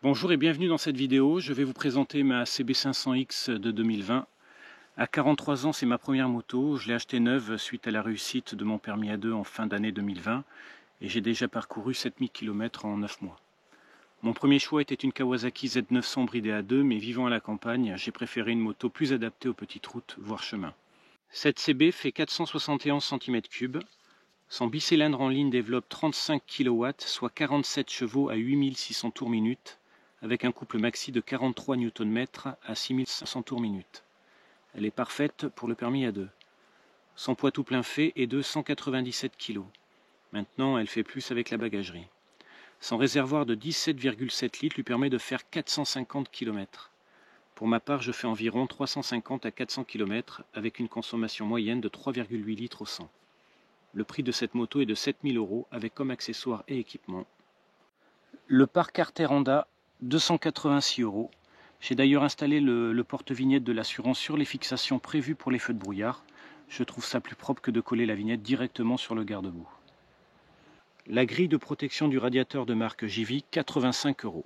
Bonjour et bienvenue dans cette vidéo. Je vais vous présenter ma CB500X de 2020. À 43 ans, c'est ma première moto. Je l'ai achetée neuve suite à la réussite de mon permis A2 en fin d'année 2020 et j'ai déjà parcouru 7000 km en 9 mois. Mon premier choix était une Kawasaki Z900 bridée A2, mais vivant à la campagne, j'ai préféré une moto plus adaptée aux petites routes, voire chemins. Cette CB fait 471 cm3. Son bicylindre en ligne développe 35 kW, soit 47 chevaux à 8600 tours minute, avec un couple maxi de 43 Nm à 6500 tours minute. Elle est parfaite pour le permis A2. Son poids tout plein fait est de 197 kg. Maintenant, elle fait plus avec la bagagerie. Son réservoir de 17,7 litres lui permet de faire 450 km. Pour ma part, je fais environ 350 à 400 km avec une consommation moyenne de 3,8 litres au 100. Le prix de cette moto est de 7000 € avec comme accessoires et équipement le pare-carter Honda, 286 €. J'ai d'ailleurs installé le porte-vignette de l'assurance sur les fixations prévues pour les feux de brouillard. Je trouve ça plus propre que de coller la vignette directement sur le garde-boue. La grille de protection du radiateur de marque JV, 85 €.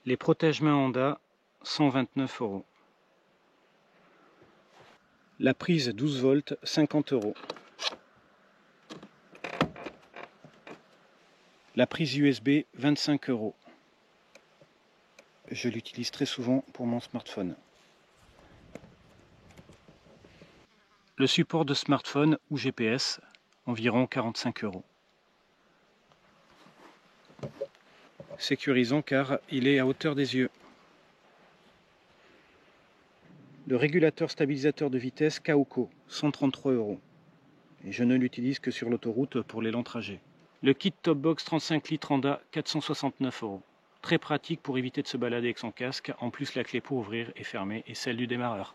Les protège-mains Honda, 129 €. La prise 12 volts, 50 €. La prise USB, 25 €. Je l'utilise très souvent pour mon smartphone. Le support de smartphone ou GPS, environ 45 €. Sécurisant car il est à hauteur des yeux. Le régulateur stabilisateur de vitesse Kaoko, 133 €. Et je ne l'utilise que sur l'autoroute pour les longs trajets. Le kit Top Box 35 litres Honda, 469 €. Très pratique pour éviter de se balader avec son casque. En plus, la clé pour ouvrir est fermée et celle du démarreur.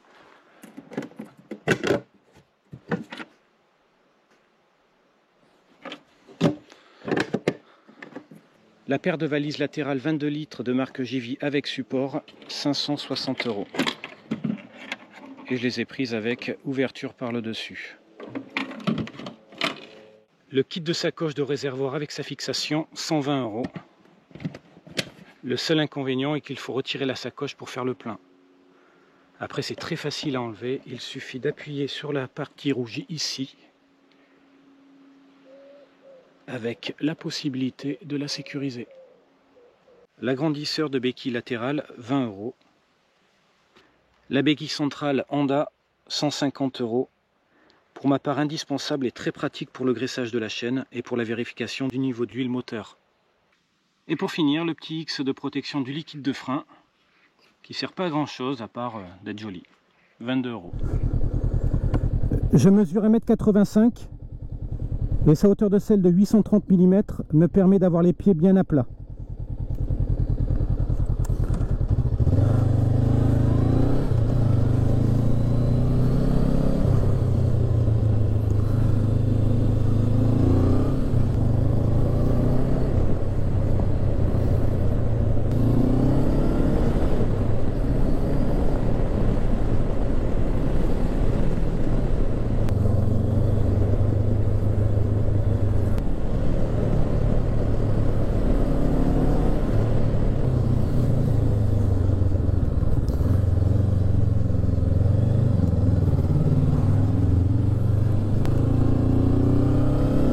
La paire de valises latérales 22 litres de marque JV avec support, 560 €. Et je les ai prises avec ouverture par le dessus. Le kit de sacoche de réservoir avec sa fixation, 120 €. Le seul inconvénient est qu'il faut retirer la sacoche pour faire le plein. Après, c'est très facile à enlever. Il suffit d'appuyer sur la partie rouge ici, avec la possibilité de la sécuriser. L'agrandisseur de béquille latérale, 20 €. La béquille centrale Honda, 150 €. Pour ma part, indispensable et très pratique pour le graissage de la chaîne et pour la vérification du niveau d'huile moteur. Et pour finir, le petit X de protection du liquide de frein, qui ne sert pas à grand chose à part d'être joli. 22 €. Je mesure 1,85 m et sa hauteur de selle de 830 mm me permet d'avoir les pieds bien à plat.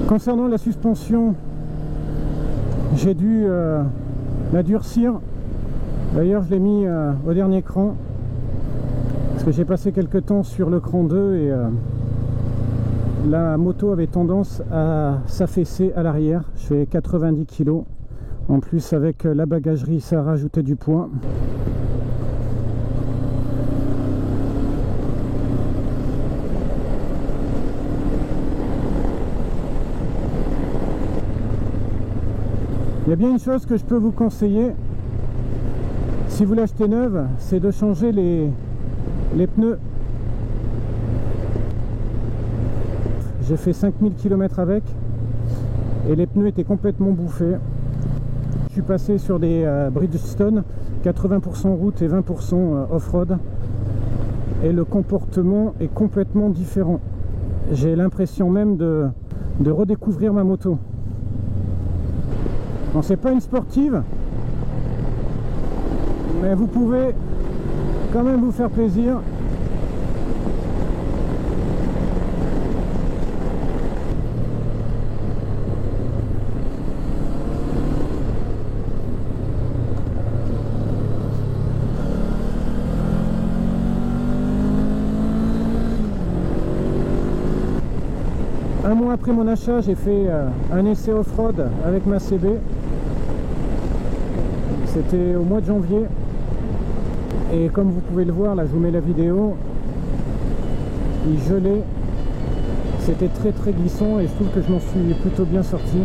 Concernant la suspension, j'ai dû la durcir. D'ailleurs, je l'ai mis au dernier cran parce que j'ai passé quelques temps sur le cran 2 et la moto avait tendance à s'affaisser à l'arrière. Je fais 90 kg. En plus, avec la bagagerie, ça a rajouté du poids. Il y a bien une chose que je peux vous conseiller, si vous l'achetez neuve, c'est de changer les pneus. J'ai fait 5000 km avec et les pneus étaient complètement bouffés. Je suis passé sur des Bridgestone, 80% route et 20% off-road. Et le comportement est complètement différent. J'ai l'impression même de redécouvrir ma moto. Bon, c'est pas une sportive, mais vous pouvez quand même vous faire plaisir. Un mois après mon achat, j'ai fait un essai off-road avec ma CB. C'était au mois de janvier. Et comme vous pouvez le voir, là je vous mets la vidéo, il gelait. C'était très très glissant et je trouve que je m'en suis plutôt bien sorti.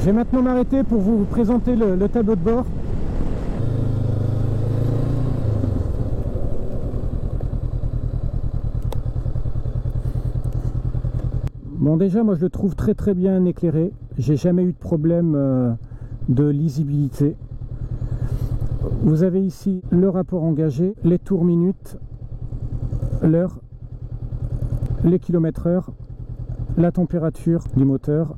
Je vais maintenant m'arrêter pour vous présenter le tableau de bord. Bon, déjà moi je le trouve très très bien éclairé. J'ai jamais eu de problème de lisibilité. Vous avez ici le rapport engagé, les tours minutes, l'heure, les kilomètres heure, la température du moteur.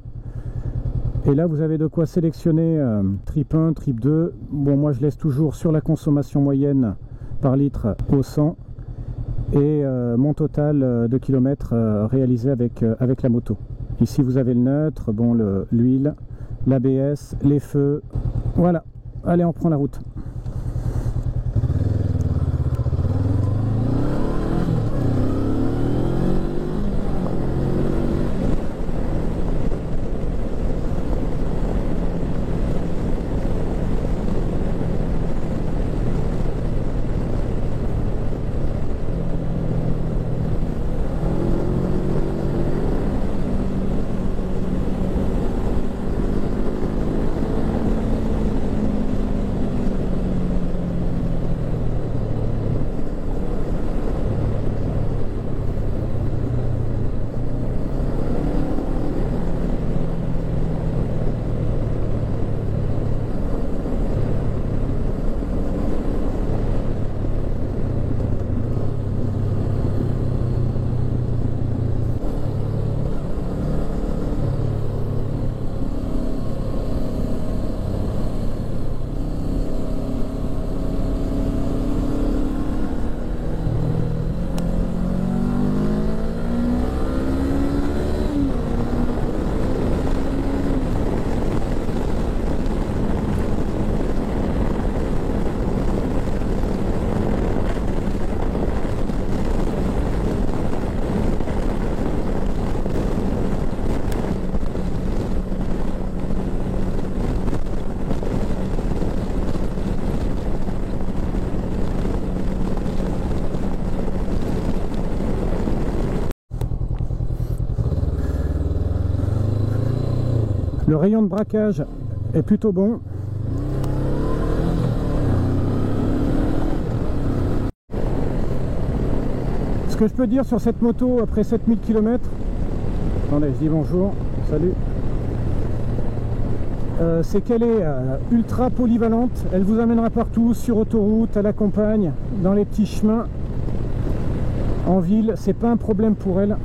Et là vous avez de quoi sélectionner trip 1, trip 2. Bon, moi je laisse toujours sur la consommation moyenne par litre au 100 et mon total de kilomètres réalisé avec la moto. Ici vous avez le neutre, bon, l'huile, l'ABS, les feux. Voilà, allez, on prend la route. Le rayon de braquage est plutôt bon. Ce que je peux dire sur cette moto après 7000 km, attendez, je dis bonjour, salut, c'est qu'elle est ultra polyvalente. Elle vous amènera partout, sur autoroute, à la campagne, dans les petits chemins, en ville, c'est pas un problème pour elle.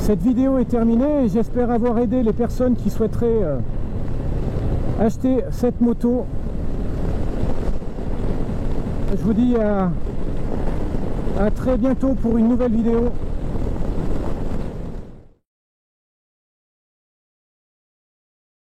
Cette vidéo est terminée et j'espère avoir aidé les personnes qui souhaiteraient acheter cette moto. Je vous dis à très bientôt pour une nouvelle vidéo.